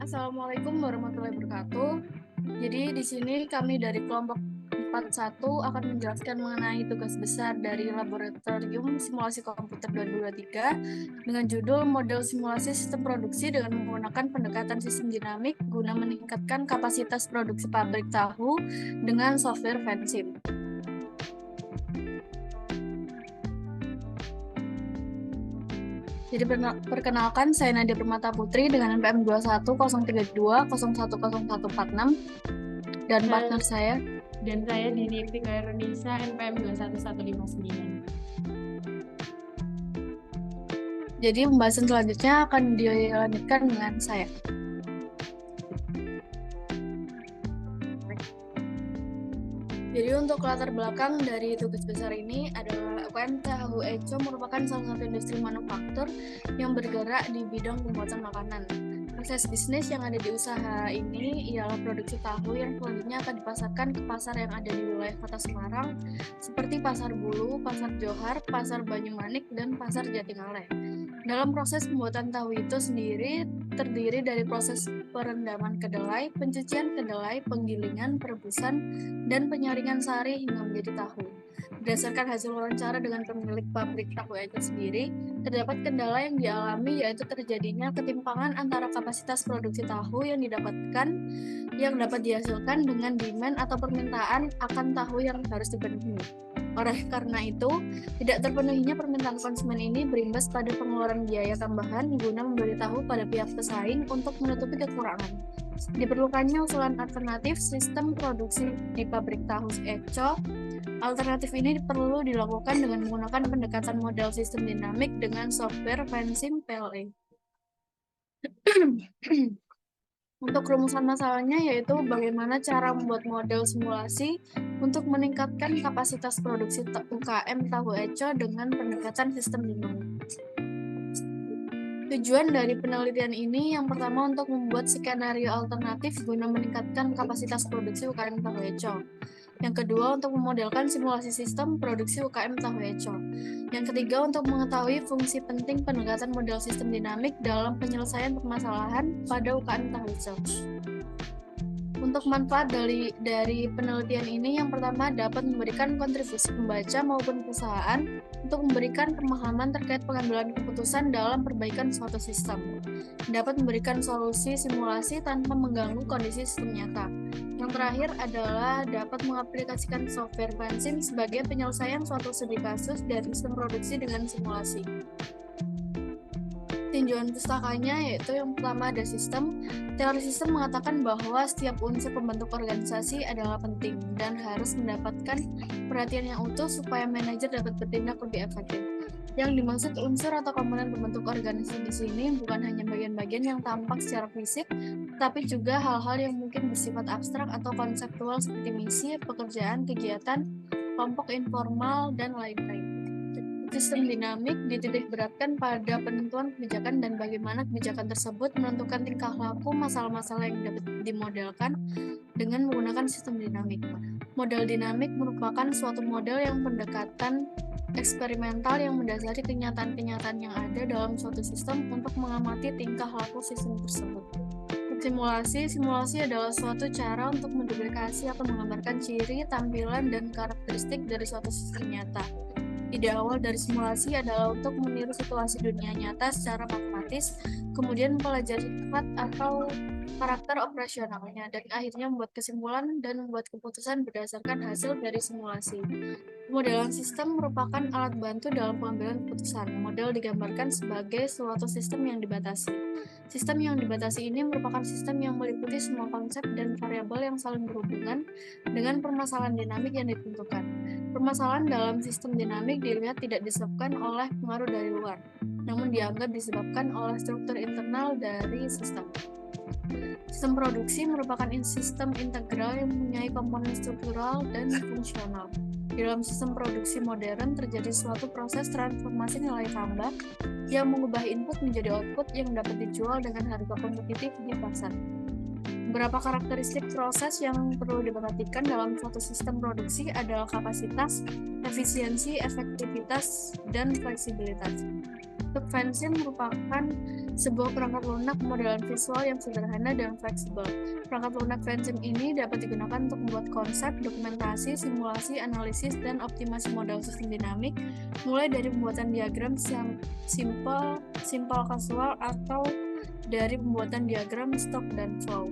Assalamualaikum warahmatullahi wabarakatuh. Jadi di sini kami dari kelompok 41 akan menjelaskan mengenai tugas besar dari Laboratorium Simulasi Komputer 2023 dengan judul Model Simulasi Sistem Produksi dengan menggunakan pendekatan sistem dinamik guna meningkatkan kapasitas produksi pabrik tahu dengan software Vensim. Jadi perkenalkan, saya Nadia Permata Putri dengan NPM 210320101146 dan partner saya. Dan saya Dini Iptika Indonesia NPM 21159. Jadi pembahasan selanjutnya akan dilanjutkan dengan saya. Jadi untuk latar belakang dari tugas besar ini adalah UKM Tahu Eco merupakan salah satu industri manufaktur yang bergerak di bidang pembuatan makanan. Proses bisnis yang ada di usaha ini ialah produksi tahu yang selanjutnya akan dipasarkan ke pasar yang ada di wilayah Kota Semarang seperti Pasar Bulu, Pasar Johar, Pasar Banyumanik, dan Pasar Jatingaleh. Dalam proses pembuatan tahu itu sendiri terdiri dari proses perendaman kedelai, pencucian kedelai, penggilingan, perebusan, dan penyaringan sari hingga menjadi tahu. Berdasarkan hasil wawancara dengan pemilik pabrik tahu itu sendiri, terdapat kendala yang dialami yaitu terjadinya ketimpangan antara kapasitas produksi tahu yang dapat dihasilkan dengan demand atau permintaan akan tahu yang harus dipenuhi. Oleh karena itu, tidak terpenuhinya permintaan konsumen ini berimbas pada pengeluaran biaya tambahan guna membeli tahu pada pihak pesaing untuk menutupi kekurangan. Diperlukannya usulan alternatif sistem produksi di pabrik tahu Eco. Alternatif ini perlu dilakukan dengan menggunakan pendekatan model sistem dinamik dengan software Vensim PLE. Untuk rumusan masalahnya yaitu bagaimana cara membuat model simulasi untuk meningkatkan kapasitas produksi UKM Tahu Eco dengan pendekatan sistem dinamik. Tujuan dari penelitian ini yang pertama untuk membuat skenario alternatif guna meningkatkan kapasitas produksi UKM Tahu Eco. Yang kedua untuk memodelkan simulasi sistem produksi UKM Tahu Eco. Yang ketiga untuk mengetahui fungsi penting pendekatan model sistem dinamik dalam penyelesaian permasalahan pada UKM Tahu Eco. Untuk manfaat dari penelitian ini yang pertama dapat memberikan kontribusi pembaca maupun perusahaan untuk memberikan pemahaman terkait pengambilan keputusan dalam perbaikan suatu sistem. Dapat memberikan solusi simulasi tanpa mengganggu kondisi sistem nyata. Yang terakhir adalah dapat mengaplikasikan software Vensim sebagai penyelesaian suatu studi kasus dari sistem produksi dengan simulasi. Tinjauan pustakanya yaitu yang pertama ada sistem. Teori sistem mengatakan bahwa setiap unsur pembentuk organisasi adalah penting dan harus mendapatkan perhatian yang utuh supaya manajer dapat bertindak lebih efektif. Yang dimaksud unsur atau komponen pembentuk organisasi di sini bukan hanya bagian-bagian yang tampak secara fisik, tapi juga hal-hal yang mungkin bersifat abstrak atau konseptual seperti misi, pekerjaan, kegiatan, kelompok informal, dan lain-lain. Sistem dinamik dititik beratkan pada penentuan kebijakan dan bagaimana kebijakan tersebut menentukan tingkah laku masalah-masalah yang dapat dimodelkan dengan menggunakan sistem dinamik. Model dinamik merupakan suatu model yang pendekatan eksperimental yang mendasari kenyataan-kenyataan yang ada dalam suatu sistem untuk mengamati tingkah laku sistem tersebut. Simulasi adalah suatu cara untuk menduplikasi atau menggambarkan ciri, tampilan, dan karakteristik dari suatu sistem nyata. Ide awal dari simulasi adalah untuk meniru situasi dunia nyata secara matematis, kemudian mempelajari sifat atau karakter operasionalnya, dan akhirnya membuat kesimpulan dan membuat keputusan berdasarkan hasil dari simulasi. Pemodelan sistem merupakan alat bantu dalam pengambilan keputusan. Model digambarkan sebagai suatu sistem yang dibatasi. Sistem yang dibatasi ini merupakan sistem yang meliputi semua konsep dan variabel yang saling berhubungan dengan permasalahan dinamik yang ditentukan. Permasalahan dalam sistem dinamik dilihat tidak disebabkan oleh pengaruh dari luar, namun dianggap disebabkan oleh struktur internal dari sistem. Sistem produksi merupakan sistem integral yang mempunyai komponen struktural dan fungsional. Di dalam sistem produksi modern terjadi suatu proses transformasi nilai tambah yang mengubah input menjadi output yang dapat dijual dengan harga kompetitif di pasar. Beberapa karakteristik proses yang perlu diperhatikan dalam suatu sistem produksi adalah kapasitas, efisiensi, efektivitas, dan fleksibilitas. Bentuk fanzine merupakan sebuah perangkat lunak modelan visual yang sederhana dan fleksibel. Perangkat lunak fanzine ini dapat digunakan untuk membuat konsep, dokumentasi, simulasi, analisis, dan optimasi model sistem dinamik, mulai dari pembuatan diagram yang simple kasual, atau dari pembuatan diagram stok dan flow.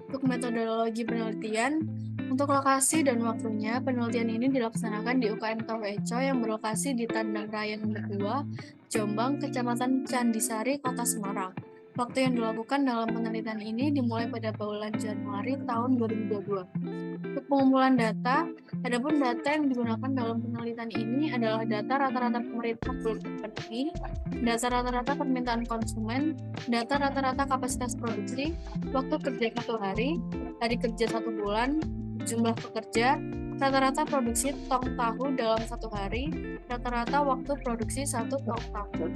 Untuk metodologi penelitian, untuk lokasi dan waktunya, penelitian ini dilaksanakan di UKM Toh Eco yang berlokasi di Tandang Raya Nomor 2, Jombang, Kecamatan Candisari, Kota Semarang. Waktu yang dilakukan dalam penelitian ini dimulai pada bulan Januari tahun 2022. Untuk pengumpulan data, adapun data yang digunakan dalam penelitian ini adalah data rata-rata pemerintah belum terpenuhi, data rata-rata permintaan konsumen, data rata-rata kapasitas produksi, waktu kerja 1 hari, hari kerja 1 bulan, jumlah pekerja, rata-rata produksi tong tahu dalam 1 hari, rata-rata waktu produksi 1 tong tahu.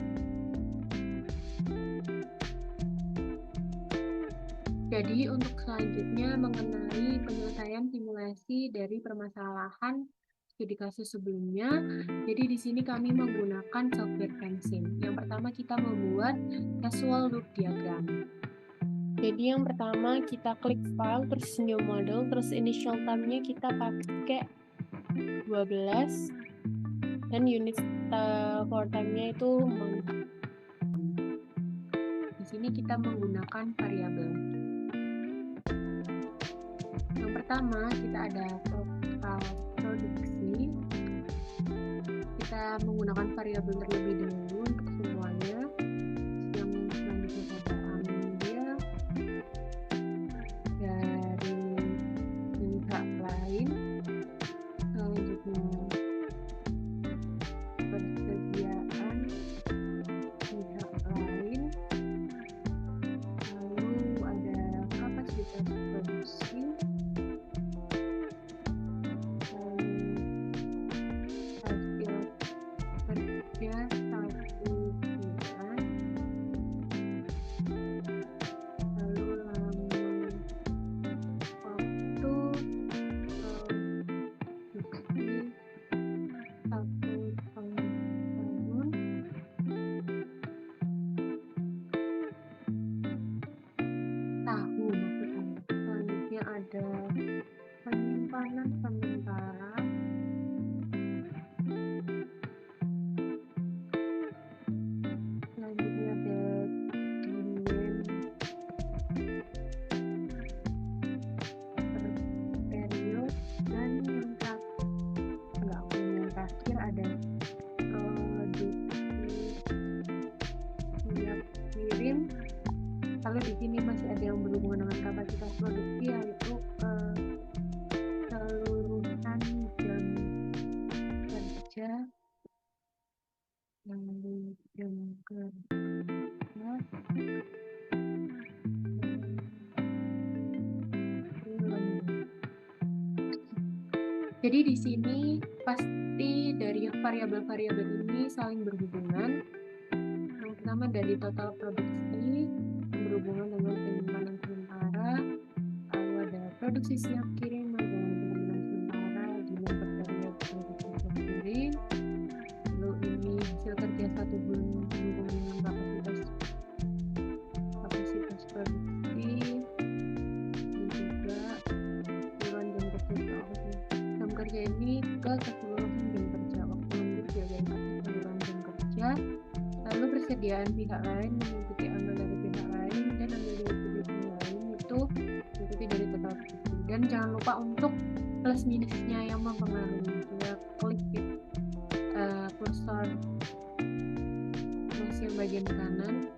Jadi untuk selanjutnya mengenai penyelesaian simulasi dari permasalahan studi kasus sebelumnya. Jadi di sini kami menggunakan software fanzine. Yang pertama kita membuat casual loop diagram. Jadi yang pertama kita klik file, terus new model, terus initial time-nya kita pakai 12 dan unit for time-nya itu month. Di sini kita menggunakan variabel. Yang pertama kita ada total produksi. Kita menggunakan variabel terlebih dahulu untuk semuanya. Yang selanjutnya kita ambil dari pihak lain. Selanjutnya persediaan pihak lain. Lalu ada kapasitas produksi. Selanjutnya ada penyimpanan sementara. Selanjutnya ada demand per period, dan yang terakhir ada produksi siap kirim. Lalu di sini masih ada yang berhubungan dengan kapasitas produksi, yaitu keseluruhan jam kerja, lalu jam kerja, jadi di sini pasti dari variabel-variabel ini saling berhubungan. Yang pertama dari total produksi berhubungan dengan penyimpanan sementara, lalu ada produksi siap kirim dengan penyimpanan sementara, demand per period produksi siap kirim, lalu ini hasil kerja 1 bulan berhubungan dengan kapasitas produksi, dan juga keseluruhan jam kerja. Jam kerja ini ke keseluruhan jam kerja, waktu lembur juga keseluruhan jam kerja. Lalu persediaan pihak lain mengikuti ambil dari pihak lain dan ambil dari pihak lain itu mengikuti dari total produksi. Dan jangan lupa untuk plus minusnya yang mempengaruhi. Kita klik kursor plus yang bagian kanan,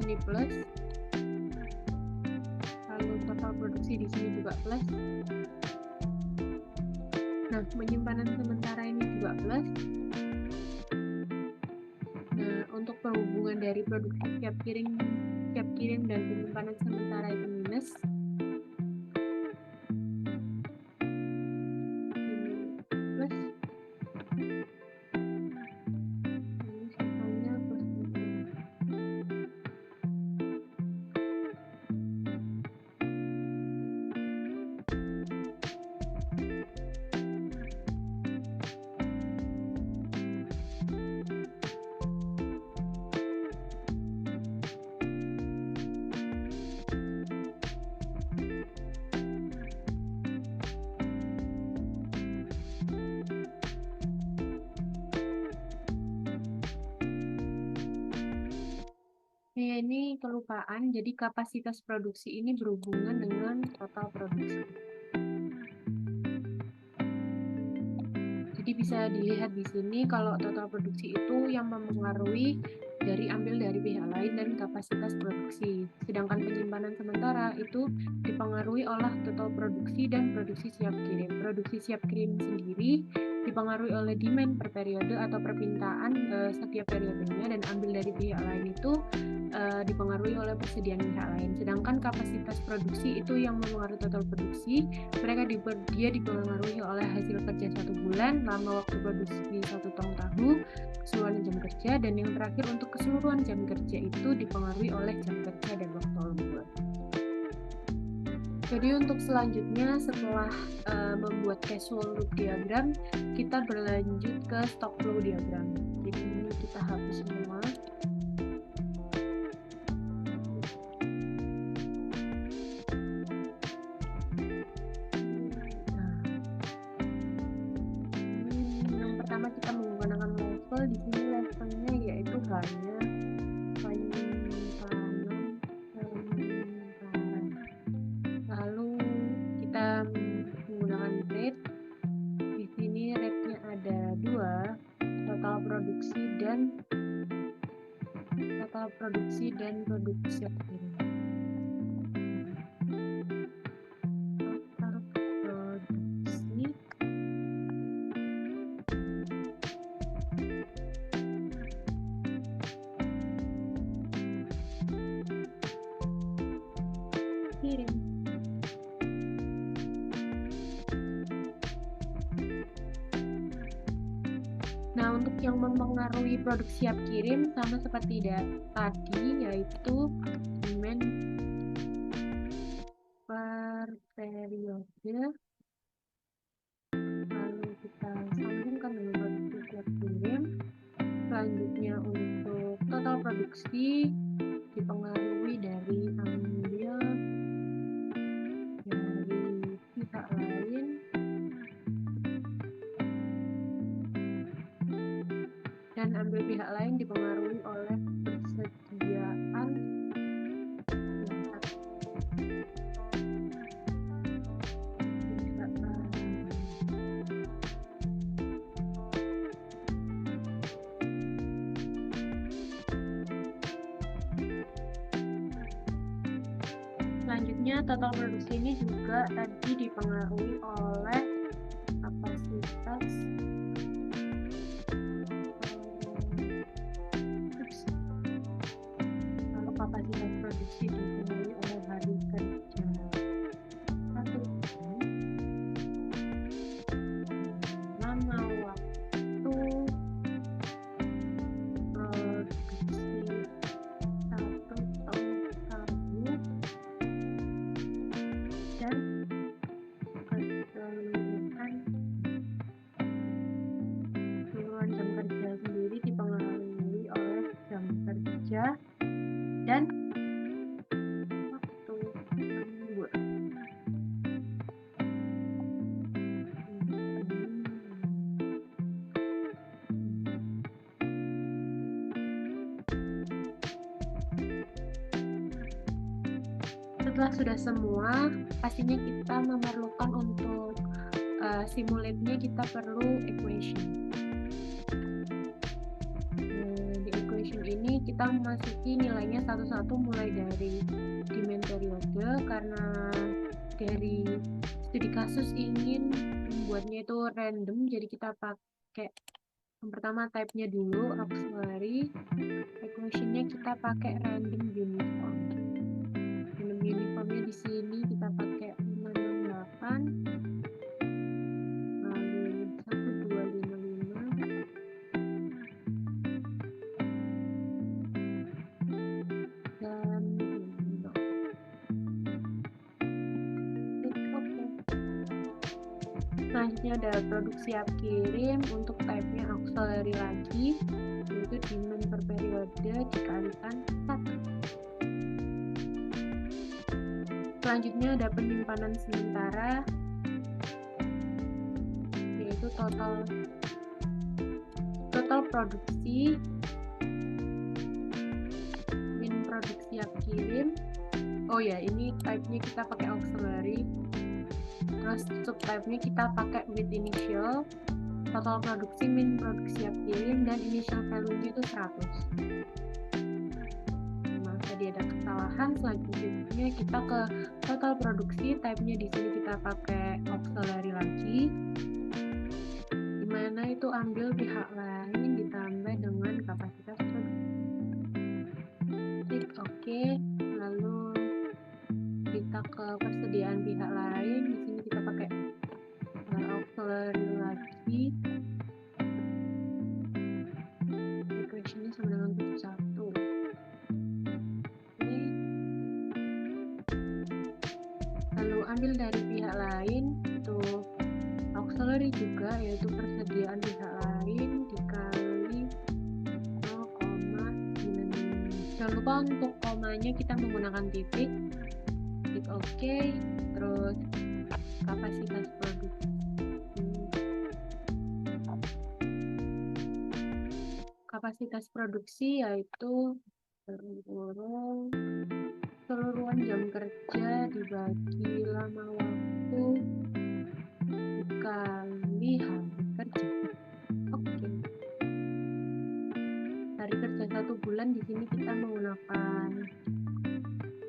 ini plus. Lalu total produksi di sini juga plus. Nah, penyimpanan sementara ini juga plus. Nah, untuk perhubungan dari produksi siap kirim dan penyimpanan sementara itu minus. Ini plus. Ini sisanya plus. Kalian ini kelupaan, jadi kapasitas produksi ini berhubungan dengan total produksi. Jadi bisa dilihat di sini kalau total produksi itu yang mempengaruhi ambil dari pihak lain dan kapasitas produksi. Sedangkan penyimpanan sementara itu dipengaruhi oleh total produksi dan produksi siap kirim. Produksi siap kirim sendiri dipengaruhi oleh demand per periode atau permintaan setiap periodenya, dan ambil dari pihak lain itu dipengaruhi oleh persediaan pihak lain. Sedangkan kapasitas produksi itu yang mempengaruhi total produksi. Dia dipengaruhi oleh hasil kerja 1 bulan, lama waktu produksi 1 tong tahu, keseluruhan jam kerja, dan yang terakhir untuk keseluruhan jam kerja itu dipengaruhi oleh jam kerja dan waktu lembur. Jadi untuk selanjutnya setelah membuat cash flow loop diagram, kita berlanjut ke stock flow diagram. Jadi ini kita hapus semua. Yang pertama kita menggunakan level. Di sini levelnya yaitu hanya penyimpanan sementara. Lalu kita menggunakan rate. Di sini rate-nya ada 2, total produksi dan produksi siap kirim. Total produksi kirim. Nah, untuk yang mempengaruhi produk siap kirim sama seperti tadi, yaitu demand per periode. Lalu kita sambungkan dengan produksi siap kirim. Selanjutnya untuk total produksi dipengaruhi dari ambil dari pihak lain dan ambil pihak lain dipengaruhi oleh persediaan Selanjutnya total produksi ini juga tadi dipengaruhi oleh kapasitas produksi dipengaruhi oleh hari kerja 1 jam, lama waktu produksi 1 tong tahu, dan keseluruhan jam kerja sendiri dipengaruhi oleh jam kerja dan waktu lembur. Setelah sudah semua, pastinya kita memerlukan untuk simulate-nya kita perlu equation. Di equation ini kita memasuki nilainya satu-satu mulai dari demand periode, karena dari studi kasus ingin membuatnya itu random, jadi kita pakai yang pertama type-nya dulu, auxiliary. Equation-nya kita pakai random uniform. Random uniformnya di sini kita pakai 568, lalu 1255, dan selanjutnya ada produk siap kirim. Untuk type-nya auxiliary lagi, yaitu demand per periode dikalikan 1. Selanjutnya ada penyimpanan sementara, yaitu total produksi min Oh ya, ini type-nya kita pakai auxiliary. Terus subtype-nya kita pakai with initial. Total produksi min produksi yang kirim dan initial value-nya itu 100. Nah, tadi ada kesalahan. Selanjutnya kita ke total produksi. Type-nya di sini kita pakai auxiliary lagi. Dimana itu ambil pihak lain ditambah dengan kapasitas produksi. Klik OK. Lalu kita ke persediaan pihak lain. Di sini kita pakai auxiliary lagi. Equation-nya sama dengan 1. Oke. Lalu ambil dari pihak lain itu auxiliary juga, yaitu persediaan pihak lain dikali 0,9. Jangan lupa untuk komanya kita menggunakan titik. Klik OK. Terus kapasitas produksi. Kapasitas produksi yaitu keseluruhan jam kerja dibagi lama waktu dikali hari kerja. Oke. Hari kerja 1 bulan di sini kita menggunakan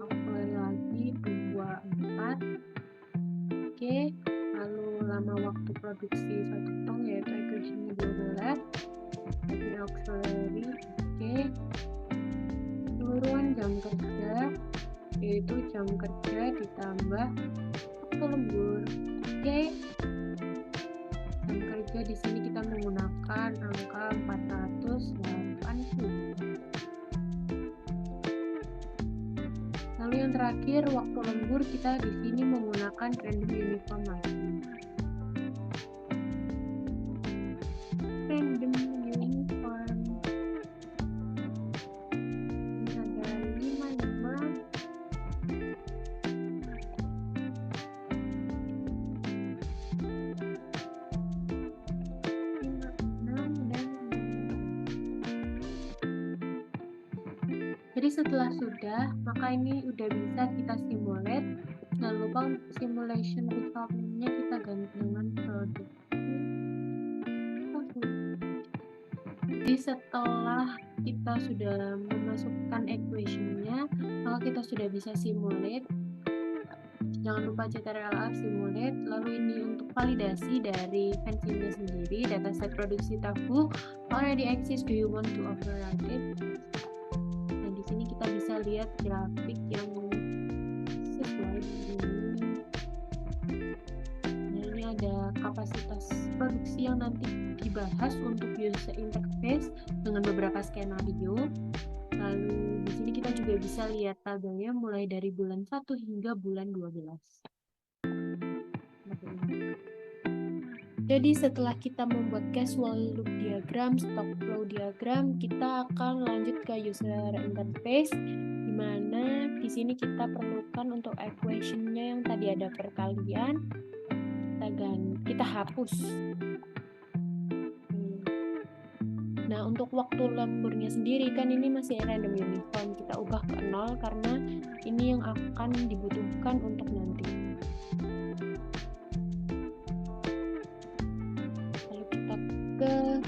auxiliary lagi 24. Oke. Lalu lama waktu produksi 1 tong yaitu equation-nya 12. Jadi auxiliary. Oke. Keseluruhan jam kerja yaitu jam kerja ditambah waktu lembur. Oke. Jam kerja di sini kita menggunakan angka 480. Lalu yang terakhir waktu lembur kita di sini menggunakan random uniform lagi. Random uniform. Ini ada 55. Jadi setelah sudah, maka ini udah bisa kita simulate. Jangan lupa untuk simulation result-nya kita ganti dengan produk. Jadi setelah kita sudah memasukkan equation-nya, maka kita sudah bisa simulate. Jangan lupa CTRL-A simulate. Lalu ini untuk validasi dari fancy-nya sendiri, dataset produksi tahu already exist, do you want to override it? Dan di sini kita bisa lihat grafik yang sesuai ini. Nah, ini ada kapasitas produksi yang nanti dibahas untuk user interface dengan beberapa skenario. Lalu di sini kita juga bisa lihat tabelnya mulai dari bulan 1 hingga bulan 12. Jadi setelah kita membuat casual loop diagram, stock flow diagram, kita akan lanjut ke user interface, di mana di sini kita perlukan untuk equation-nya yang tadi ada perkalian, kita hapus. Nah, untuk waktu lemburnya sendiri kan ini masih random uniform, kita ubah ke 0 karena ini yang akan dibutuhkan untuk nanti. Lalu kita ke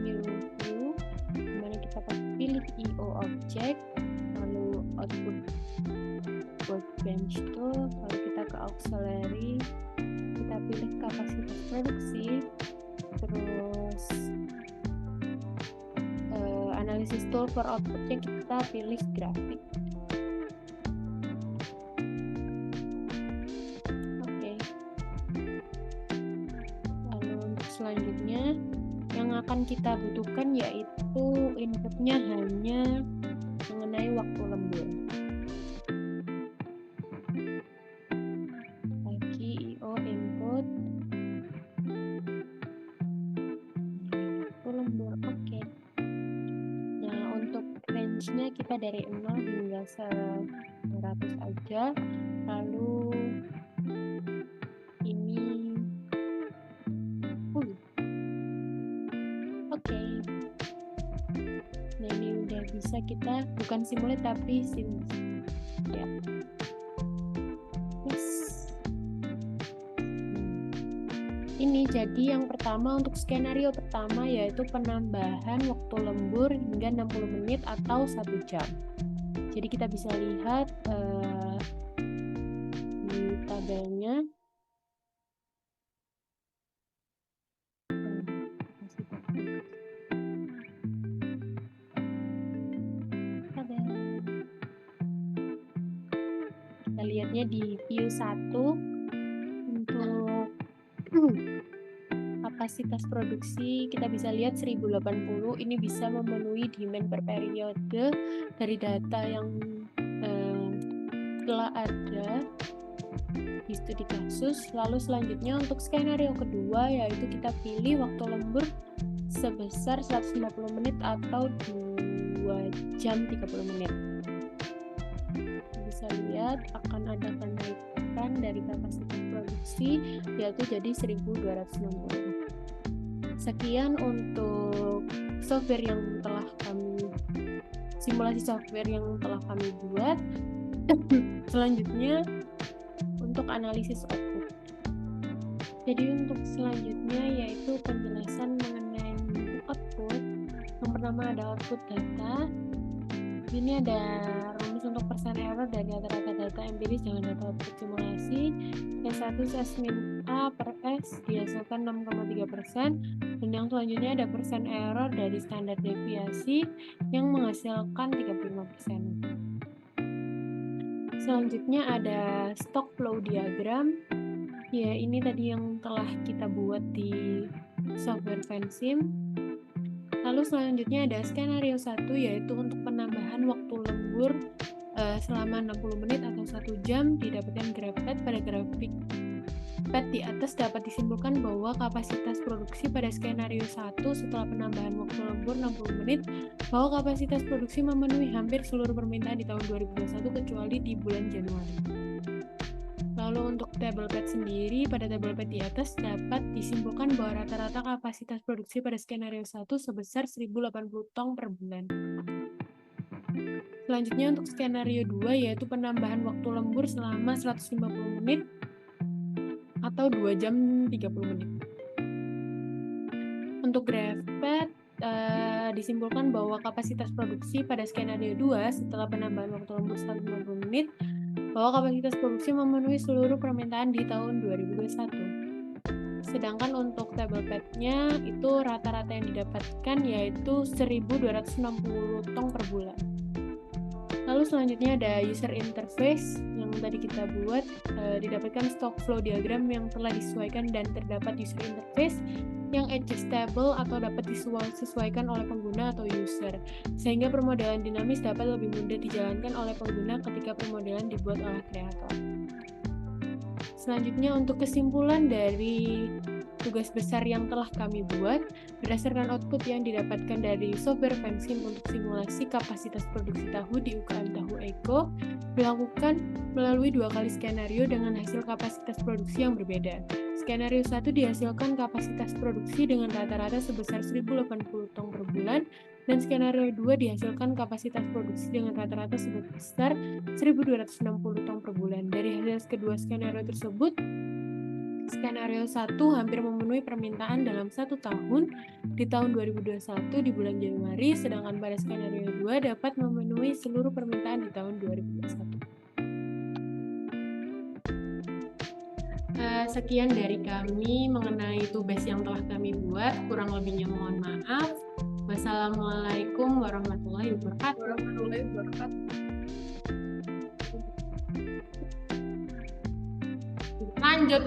new view, dimana kita pilih IO object, lalu output workbench tool, lalu kita ke auxiliary, kita pilih kapasitas produksi, terus analisis tool for outputnya kita pilih grafik. Oke. Lalu untuk selanjutnya yang akan kita butuhkan yaitu inputnya hanya mengenai waktu lembur. Lagi IO input waktu lembur. Oke. Range-nya kita dari 0 hingga 100 aja. Lalu ini oke. Nah, ini udah bisa kita bukan simulate tapi sim. Ya. Yes. Ini jadi yang pertama untuk skenario pertama yaitu penambahan waktu lembur hingga 60 menit atau 1 jam. Jadi kita bisa lihat di tabelnya. Kita lihatnya di view 1 untuk kapasitas produksi kita bisa lihat 1080 ini bisa memenuhi demand per periode dari data yang telah ada di studi kasus. Lalu selanjutnya untuk skenario kedua yaitu kita pilih waktu lembur sebesar 150 menit atau 2 jam 30 menit. Bisa lihat akan ada kenaikan dari kapasitas produksi yaitu jadi 1260. Sekian untuk software yang telah kami simulasi software yang telah kami buat. Selanjutnya untuk analisis output. Jadi untuk selanjutnya yaitu penjelasan mengenai output. Yang pertama ada output data. Ini ada rumus untuk persen error dari rata-rata data empiris dengan data output simulasi. S1 S-min A per S dihasilkan 6,3%, dan yang selanjutnya ada persen error dari standar deviasi yang menghasilkan 35%. Selanjutnya ada stock flow diagram. Ya, ini tadi yang telah kita buat di software Vensim. Lalu selanjutnya ada skenario 1 yaitu untuk penambahan waktu lembur selama 60 menit atau 1 jam didapatkan grafik. Pada grafik pad di atas dapat disimpulkan bahwa kapasitas produksi pada skenario 1 setelah penambahan waktu lembur 60 menit bahwa kapasitas produksi memenuhi hampir seluruh permintaan di tahun 2021 kecuali di bulan Januari. Lalu untuk table pad sendiri, pada table pad di atas dapat disimpulkan bahwa rata-rata kapasitas produksi pada skenario 1 sebesar 1080 tong per bulan. Selanjutnya untuk skenario 2 yaitu penambahan waktu lembur selama 150 menit atau 2 jam 30 menit. Untuk grafik disimpulkan bahwa kapasitas produksi pada skenario 2 setelah penambahan waktu lembur 150 menit bahwa kapasitas produksi memenuhi seluruh permintaan di tahun 2021. Sedangkan untuk table pad-nya itu rata-rata yang didapatkan yaitu 1.260 tong per bulan. Lalu selanjutnya ada user interface yang tadi kita buat, didapatkan stock flow diagram yang telah disesuaikan dan terdapat user interface yang adjustable atau dapat disesuaikan oleh pengguna atau user, sehingga permodelan dinamis dapat lebih mudah dijalankan oleh pengguna ketika permodelan dibuat oleh kreator. Selanjutnya untuk kesimpulan dari tugas besar yang telah kami buat, berdasarkan output yang didapatkan dari software Vensim untuk simulasi kapasitas produksi tahu di UKM Tahu Eko, dilakukan melalui 2 kali skenario dengan hasil kapasitas produksi yang berbeda. Skenario 1 dihasilkan kapasitas produksi dengan rata-rata sebesar 1080 tong per bulan, dan skenario 2 dihasilkan kapasitas produksi dengan rata-rata sebesar 1260 tong per bulan. Dari hasil kedua skenario tersebut, skenario 1 hampir memenuhi permintaan dalam 1 tahun di tahun 2021 di bulan Januari, sedangkan pada skenario 2 dapat memenuhi seluruh permintaan di tahun 2021. Sekian dari kami mengenai tugas yang telah kami buat, kurang lebihnya mohon maaf. Wassalamualaikum warahmatullahi wabarakatuh. Lanjut.